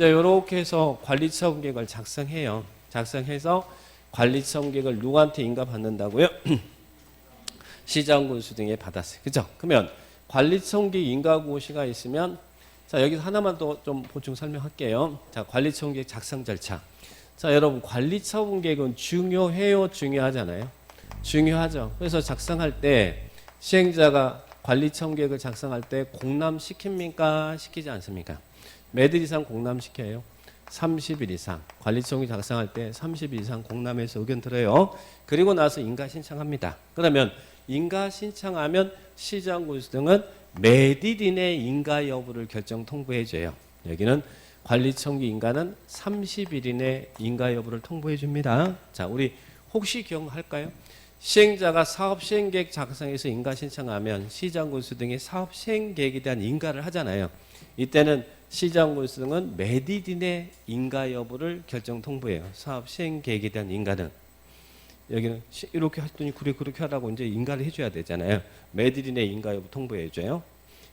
자, 요렇게 해서 관리처분계획을 작성해요. 작성해서 관리처분계획을 누구한테 인가 받는다고요? 시장군수 등에 받았어요. 그죠? 그러면 관리처분계획 인가고시가 있으면 자, 여기서 하나만 더 좀 보충 설명할게요. 자, 관리처분계획 작성 절차. 자, 여러분 관리처분계획은 중요해요, 중요하잖아요. 중요하죠. 그래서 작성할 때 시행자가 관리처분계획을 작성할 때 공람시킵니까? 시키지 않습니까? 몇 일 이상 공람시켜요? 30일 이상. 관리처분계획 작성할 때 30일 이상 공람해서 의견 들어요. 그리고 나서 인가 신청합니다. 그러면 인가 신청하면 시장군수 등은 몇 일 이내 인가 여부를 결정 통보해줘요. 여기는 관리청구 인가는 30일 이내 인가 여부를 통보해 줍니다. 자, 우리 혹시 기억할까요? 시행자가 사업 시행계획 작성해서 인가 신청하면 시장군수 등이 사업 시행계획에 대한 인가를 하잖아요. 이때는 시장군수 등은 몇 일 이내 인가 여부를 결정 통보해요. 사업 시행계획에 대한 인가는. 여기는 이렇게 했더니 그래 그렇게 하라고 이제 인가를 해줘야 되잖아요. 몇 일 이내 인가 여부 통보해줘요.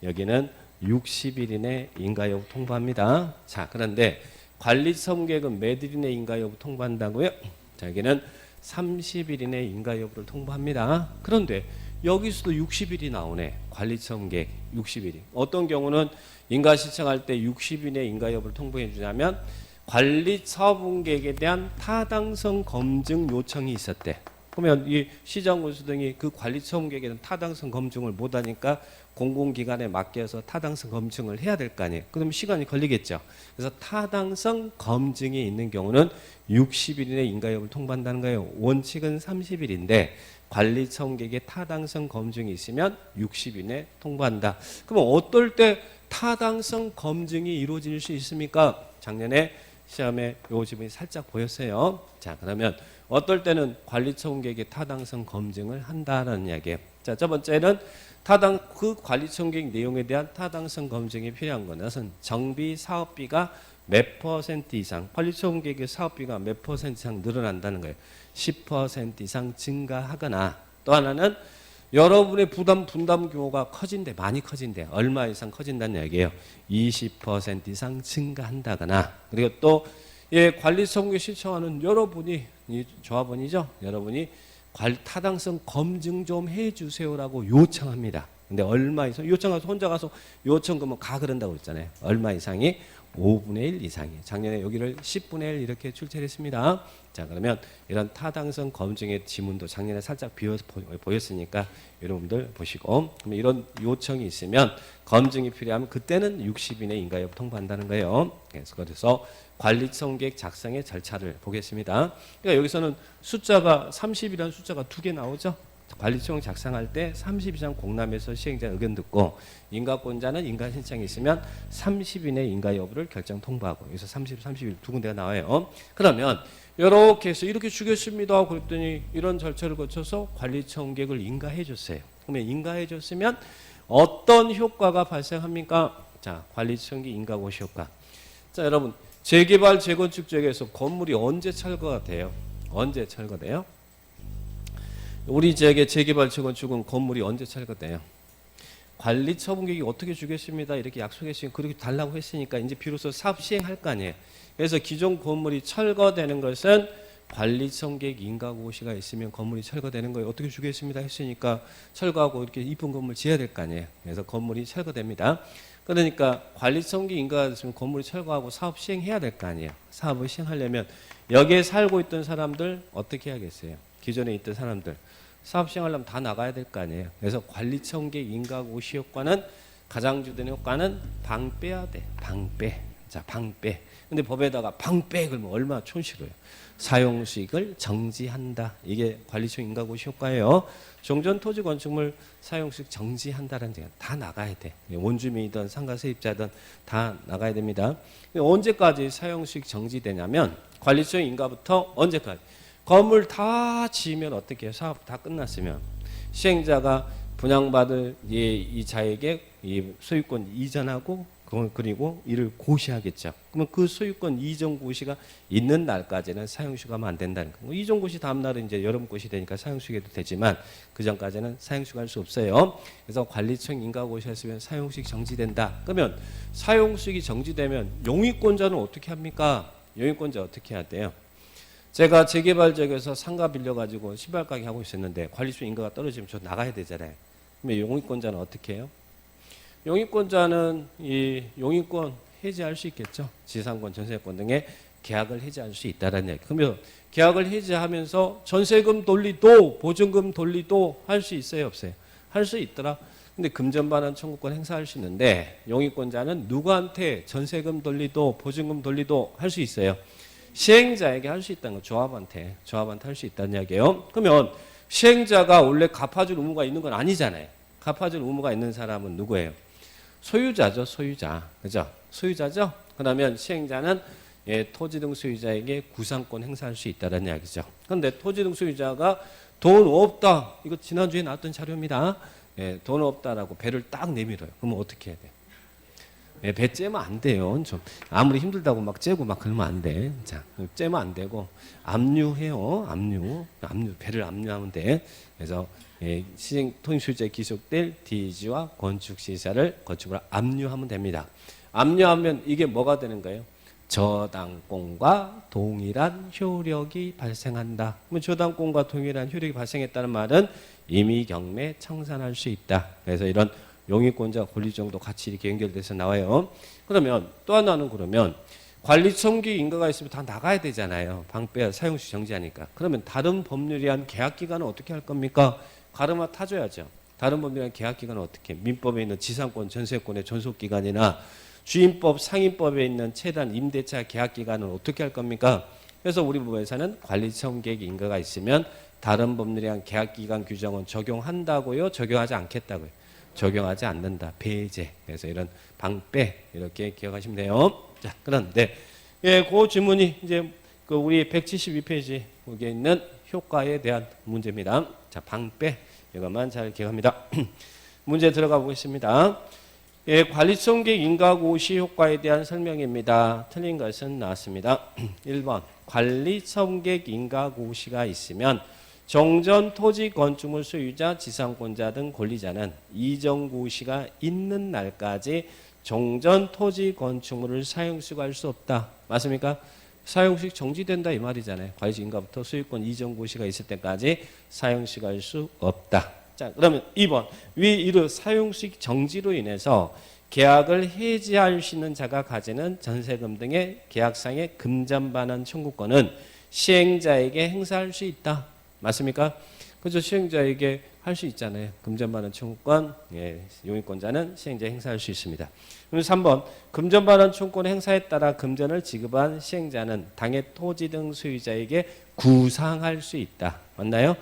여기는 60일 이내 인가 여부 통보합니다. 자, 그런데 관리처분계획은 몇 일 이내 인가 여부 통보한다고요? 자, 여기는 30일 이내 인가 여부를 통보합니다. 그런데 여기서도 60일이 나오네. 관리처분계획 60일이. 어떤 경우는 인가 신청할 때 60일 이내 인가 여부를 통보해 주냐면 관리처분계획에 대한 타당성 검증 요청이 있었대. 그러면 이 시장군수 등이 그 관리처분계획에 대한 타당성 검증을 못하니까 공공기관에 맡겨서 타당성 검증을 해야 될 거 아니에요. 그러면 시간이 걸리겠죠. 그래서 타당성 검증이 있는 경우는 60일 이내 인가 여부를 통보한다는 거예요. 원칙은 30일인데 관리처분계획에 타당성 검증이 있으면 60일 이내 통보한다. 그러면 어떨 때 타당성 검증이 이루어질 수 있습니까? 작년에 시험에 요 지문이 살짝 보였어요. 자, 그러면 어떨 때는 관리처분계획의 타당성 검증을 한다는 이야기예요. 자, 첫 번째는 그 관리처분계획 내용에 대한 타당성 검증이 필요한 것은 정비 사업비가 몇 퍼센트 이상, 관리처분계획의 사업비가 몇 퍼센트 이상 늘어난다는 거예요. 10% 이상 증가하거나, 또 하나는 여러분의 부담 분담 규모가 커진대, 많이 커진대, 얼마 이상 커진다는 얘기예요. 20% 이상 증가한다거나, 그리고 또 관리처분계획 신청하는 여러분이, 이 조합원이죠, 여러분이 타당성 검증 좀 해주세요라고 요청합니다. 근데 얼마 이상 요청해서 혼자 가서 요청 그러면 가 그런다고 했잖아요. 얼마 이상이 5분의 1 이상이. 작년에 여기를 10분의 1 이렇게 출제를 했습니다. 자, 그러면 이런 타당성 검증의 지문도 작년에 살짝 보였으니까 여러분들 보시고, 그러면 이런 요청이 있으면 검증이 필요하면 그때는 60일의 인가 여부 통보한다는 거예요. 그래서 관리처분계획 작성의 절차를 보겠습니다. 그러니까 여기서는 숫자가 30이라는 숫자가 2개 나오죠. 관리처분 작성할 때 30 이상 공람해서 시행자 의견 듣고 인가권자는 인가 신청이 있으면 30일 내 인가 여부를 결정 통보하고, 여기서 30, 30일 두 군데가 나와요. 그러면 이렇게 해서 이렇게 주겠습니다. 그랬더니 이런 절차를 거쳐서 관리처분계획을 인가해 줬어요. 그러면 인가해 줬으면 어떤 효과가 발생합니까? 자, 관리처분계획 인가고시 효과. 자, 여러분 재개발 재건축 지역에서 건물이 언제 철거가 돼요? 언제 철거돼요? 우리 지역의 재개발 재건축은 건물이 언제 철거돼요? 관리처분계획이 어떻게 주겠습니다. 이렇게 약속했으니까 그렇게 달라고 했으니까 이제 비로소 사업 시행할 거 아니에요. 그래서 기존 건물이 철거되는 것은 관리처분계획 인가고시가 있으면 건물이 철거되는 거예요. 어떻게 주겠습니다 했으니까 철거하고 이렇게 이쁜 건물 지어야 될 거 아니에요. 그래서 건물이 철거됩니다. 그러니까 관리처분계획 인가가 있으면 건물이 철거하고 사업 시행해야 될 거 아니에요. 사업을 시행하려면 여기에 살고 있던 사람들 어떻게 해야겠어요? 기존에 있던 사람들 사업 시행하려면 다 나가야 될 거 아니에요. 그래서 관리처분계획 인가고시 효과는 가장 주된 효과는 방빼야 돼. 방빼. 자, 방빼. 근데 법에다가 방빼 그러면 얼마나 촌스러워요. 사용수익을 정지한다. 이게 관리처분계획 인가고시 효과예요. 종전 토지 건축물 사용수익 정지한다는 게 다 나가야 돼. 원주민이든 상가 세입자든 다 나가야 됩니다. 언제까지 사용수익 정지되냐면 관리처분계획 인가부터 언제까지? 건물 다 지으면 어떻게 해요? 사업 다 끝났으면 시행자가 분양받을 이 자에게 이 소유권 이전하고 그리고 이를 고시하겠죠. 그러면 그 소유권 이전 고시가 있는 날까지는 사용휴가하면 안 된다는 거예요. 이전 고시 다음 날은 이제 여름 고시 되니까 사용휴가도 되지만 그 전까지는 사용휴가 할 수 없어요. 그래서 관리청 인가 고시했으면 사용수익 정지된다. 그러면 사용수익이 정지되면 용익권자는 어떻게 합니까? 용익권자 어떻게 해야 돼요? 제가 재개발 지역에서 상가 빌려가지고 신발 가게 하고 있었는데 관리청 인가가 떨어지면 저 나가야 되잖아요. 그러면 용익권자는 어떻게 해요? 용익권자는 이 용익권 해지할 수 있겠죠. 지상권, 전세권 등의 계약을 해지할 수 있다라는 얘기. 그러면 계약을 해지하면서 전세금 돌리도 보증금 돌리도 할 수 있어요, 없어요? 할 수 있더라. 근데 금전반환 청구권 행사할 수 있는데 용익권자는 누구한테 전세금 돌리도 보증금 돌리도 할 수 있어요? 시행자에게 할 수 있다는 거. 조합한테 할 수 있다는 이야기예요. 그러면 시행자가 원래 갚아줄 의무가 있는 건 아니잖아요. 갚아줄 의무가 있는 사람은 누구예요? 소유자죠, 소유자. 그죠? 소유자죠? 그러면 시행자는 토지 등 소유자에게 구상권 행사할 수 있다는 이야기죠. 그런데 토지 등 소유자가 돈 없다. 이거 지난주에 나왔던 자료입니다. 돈 없다라고 배를 딱 내밀어요. 그러면 어떻게 해야 돼요? 배 째면 안 돼요. 좀 아무리 힘들다고 막 째고 막 그러면 안 돼. 자, 째면 안 되고 압류해요. 압류. 배를 압류하면 돼. 그래서 시행 토지소유자에 기속될 DG와 건축 시설을 건축으로 압류하면 됩니다. 압류하면 이게 뭐가 되는 거예요? 저당권과 동일한 효력이 발생한다. 그러면 저당권과 동일한 효력이 발생했다는 말은 임의 경매 청산할 수 있다. 그래서 이런 용익권자 권리정도 같이 이렇게 연결돼서 나와요. 그러면 또 하나는 그러면 관리청기 인가가 있으면 다 나가야 되잖아요. 방빼 사용시 정지하니까. 그러면 다른 법률이한 계약 기간은 어떻게 할 겁니까? 가르마 타줘야죠. 다른 법률이한 계약 기간은 어떻게? 민법에 있는 지상권, 전세권의 존속 기간이나 주임법, 상임법에 있는 최단 임대차 계약 기간은 어떻게 할 겁니까? 그래서 우리 법에서는 관리청계획 인가가 있으면 다른 법률에 의한 계약 기간 규정은 적용한다고요? 적용하지 않겠다고요? 적용하지 않는다. 배제. 그래서 이런 방빼 이렇게 기억하시면 돼요. 자, 그런데 그 질문이 이제 그 우리 172페이지 거기에 있는 효과에 대한 문제입니다. 자, 방빼 이것만 잘 기억합니다. 문제 들어가 보겠습니다. 관리청계획 인가고시 효과에 대한 설명입니다. 틀린 것은 나왔습니다. 1번 관리청계획 인가고시가 있으면 종전 토지 건축물 소유자, 지상권자 등 권리자는 이전고시가 있는 날까지 종전 토지 건축물을 사용수익할 수 없다. 맞습니까? 사용수익 정지된다 이 말이잖아요. 관리청 인가부터 소유권 이전고시가 있을 때까지 사용수익할 수 없다. 자, 그러면 2번 위 이르 사용수익 정지로 인해서 계약을 해지할 수 있는 자가 가지는 전세금 등의 계약상의 금전반환 청구권은 시행자에게 행사할 수 있다. 맞습니까? 그죠? 시행자에게 할 수 있잖아요. 금전반환 청구권, 용익권자는 시행자에 행사할 수 있습니다. 그럼 3번 금전반환 청구권 행사에 따라 금전을 지급한 시행자는 당해 토지 등 소유자에게 구상할 수 있다. 맞나요?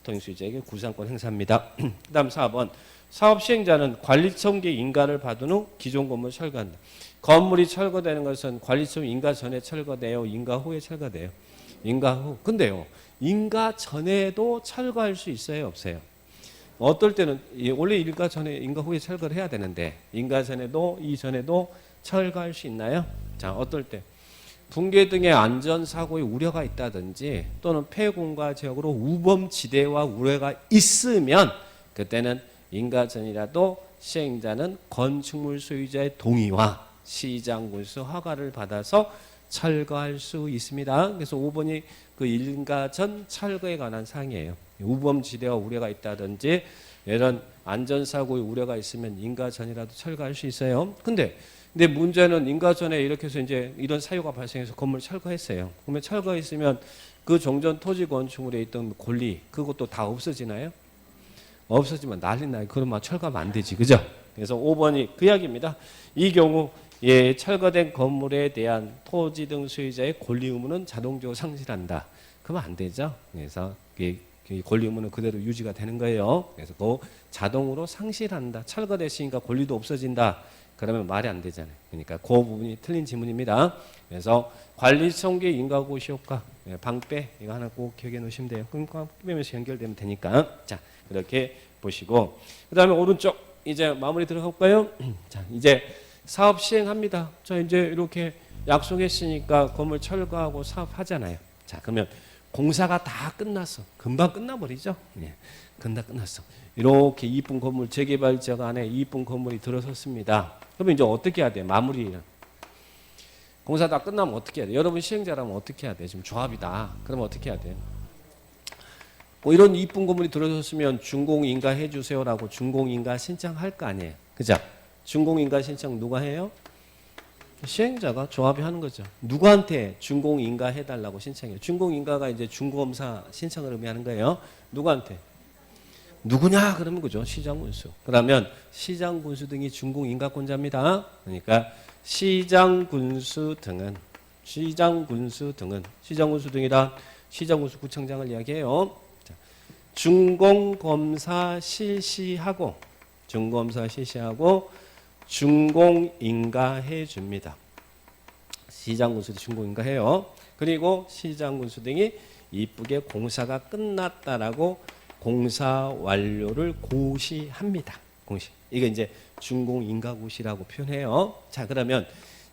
토지 소유자에게 구상권 행사합니다. 그 다음 4번 사업 시행자는 관리청계 인가를 받은 후 기존 건물 철거한다. 건물이 철거되는 것은 관리청 인가 전에 철거돼요? 인가 후에 철거돼요? 인가 후. 근데요. 인가 전에도 철거할 수 있어요? 없어요? 어떨 때는 원래 인가 전에 인가 후에 철거를 해야 되는데 인가 전에도 이전에도 철거할 수 있나요? 자, 어떨 때 붕괴 등의 안전사고의 우려가 있다든지 또는 폐공가 지역으로 우범지대와 우려가 있으면 그때는 인가 전이라도 시행자는 건축물 소유자의 동의와 시장군수 허가를 받아서 철거할 수 있습니다. 그래서 5번이 그 인가 전 철거에 관한 사항이에요. 우범지대와 우려가 있다든지 이런 안전사고의 우려가 있으면 인가 전이라도 철거할 수 있어요. 근데 문제는 인가 전에 이렇게 해서 이제 이런 사유가 발생해서 건물 철거했어요. 그러면 철거했으면 그 종전 토지 건축물에 있던 권리 그것도 다 없어지나요? 없어지면 난리 나요. 그러면 철거하면 안 되지. 그죠? 그래서 5번이 그 이야기입니다. 이 경우 철거된 건물에 대한 토지 등 소유자의 권리 의무는 자동적으로 상실한다. 그러면 안 되죠. 그래서 권리 의무는 그대로 유지가 되는 거예요. 그래서 그 자동으로 상실한다. 철거됐으니까 권리도 없어진다. 그러면 말이 안 되잖아요. 그러니까 그 부분이 틀린 지문입니다. 그래서 관리청계 인가고시 효과 방빼 이거 하나 꼭 기억해 놓으시면 돼요. 그럼 빼면서 연결되면 되니까. 자, 그렇게 보시고 그다음에 오른쪽 이제 마무리 들어가 볼까요? 자, 이제 사업 시행합니다. 자, 이제 이렇게 약속했으니까 건물 철거하고 사업하잖아요. 자, 그러면 공사가 다 끝났어. 금방 끝나버리죠. 예, 금방 끝났어. 이렇게 이쁜 건물, 재개발지역 안에 이쁜 건물이 들어섰습니다. 그러면 이제 어떻게 해야 돼요? 마무리. 공사 다 끝나면 어떻게 해야 돼요? 여러분 시행자라면 어떻게 해야 돼요? 지금 조합이다. 그러면 어떻게 해야 돼요? 뭐 이런 이쁜 건물이 들어섰으면 준공인가 해주세요라고 준공인가 신청할 거 아니에요. 그죠? 준공인가 신청 누가 해요? 시행자가 조합이 하는 거죠. 누구한테 준공인가 해달라고 신청해요? 준공인가가 이제 준검사 신청을 의미하는 거예요. 누구한테? 누구냐? 그러면 그죠. 시장군수. 그러면 시장군수 등이 준공인가권자입니다. 그러니까 시장군수 등은 시장군수 등이란 시장군수 구청장을 이야기해요. 자, 준공검사 실시하고 준공인가해 줍니다. 시장군수도 준공인가해요. 그리고 시장군수 등이 이쁘게 공사가 끝났다라고 공사 완료를 고시합니다. 공시. 이게 이제 준공인가고시라고 표현해요. 자, 그러면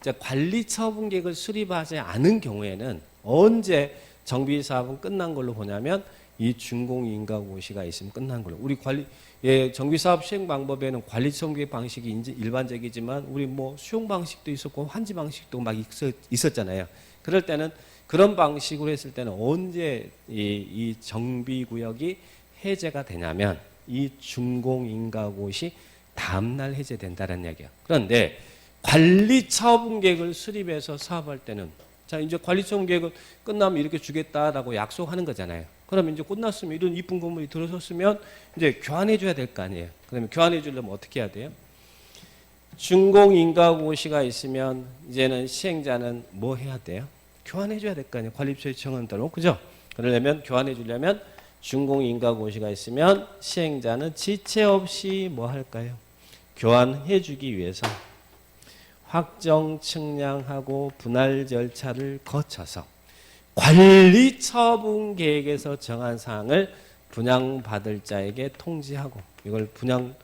이제 관리처분계획을 수립하지 않은 경우에는 언제 정비 사업은 끝난 걸로 보냐면 이 준공인가고시가 있으면 끝난 걸로. 우리 정비 사업 시행 방법에는 관리처분계획 방식이 이제 일반적이지만 우리 뭐 수용 방식도 있었고 환지 방식도 막 있었잖아요. 그럴 때는 그런 방식으로 했을 때는 언제 이 정비구역이 해제가 되냐면 이 준공인가고시 다음날 해제된다는 얘기야. 그런데 관리처분계획을 수립해서 사업할 때는 자 이제 관리처분계획은 끝나면 이렇게 주겠다라고 약속하는 거잖아요. 그러면 이제 끝났으면 이런 이쁜 건물이 들어섰으면 이제 교환해 줘야 될 거 아니에요. 그러면 교환해 주려면 어떻게 해야 돼요? 준공인가고시가 있으면 이제는 시행자는 뭐 해야 돼요? 교환해 줘야 될 거 아니에요. 관리처에 정한 대로. 그죠? 그러려면 교환해 주려면 준공인가고시가 있으면 시행자는 지체 없이 뭐 할까요? 교환해 주기 위해서 확정 측량하고 분할 절차를 거쳐서 관리처분계획에서 정한 사항을 분양받을 자에게 통지하고 이걸 분양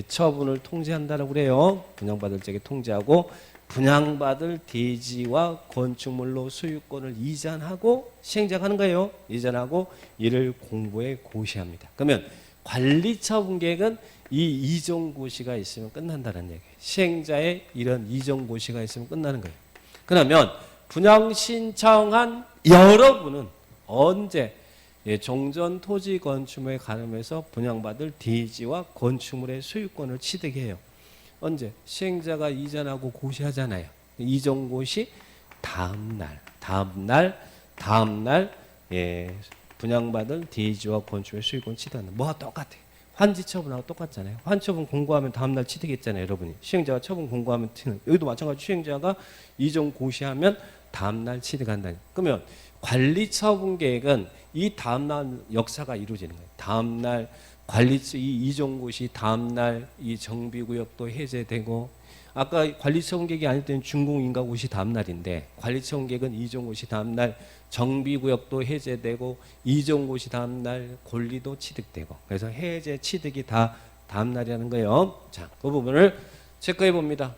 처분을 통지한다라고 그래요. 분양받을 자에게 통지하고 분양받을 대지와 건축물로 소유권을 이전하고 시행자가 하는 거예요. 이전하고 이를 공고에 고시합니다. 그러면 관리처분계획은 이 이전고시가 있으면 끝난다는 얘기예요. 시행자의 이런 이전고시가 있으면 끝나는 거예요. 그러면 분양 신청한 여러분은 언제 종전 토지 건축물에 가름해서 분양받을 대지와 건축물의 소유권을 취득해요. 언제? 시행자가 이전하고 고시하잖아요. 이전고시 다음날 분양받을 대지와 건축물의 소유권 취득한다. 뭐가 똑같아? 환지처분하고 똑같잖아요. 환처분 공고하면 다음날 취득했잖아요. 여러분이. 시행자가 처분 공고하면 여기도 마찬가지로 시행자가 이전 고시하면 다음날 취득한다. 그러면 관리처분계획은 이 다음날 역사가 이루어지는 거예요. 다음날 이 이전고시 다음날 이 정비구역도 해제되고 아까 관리처분계획이 아닐 때는 준공인가고시 다음날인데 관리처분계획은 이전고시 다음날 정비구역도 해제되고 이전고시 다음날 권리도 취득되고 그래서 해제 취득이 다 다음날이라는 거예요. 자, 그 부분을 체크해 봅니다.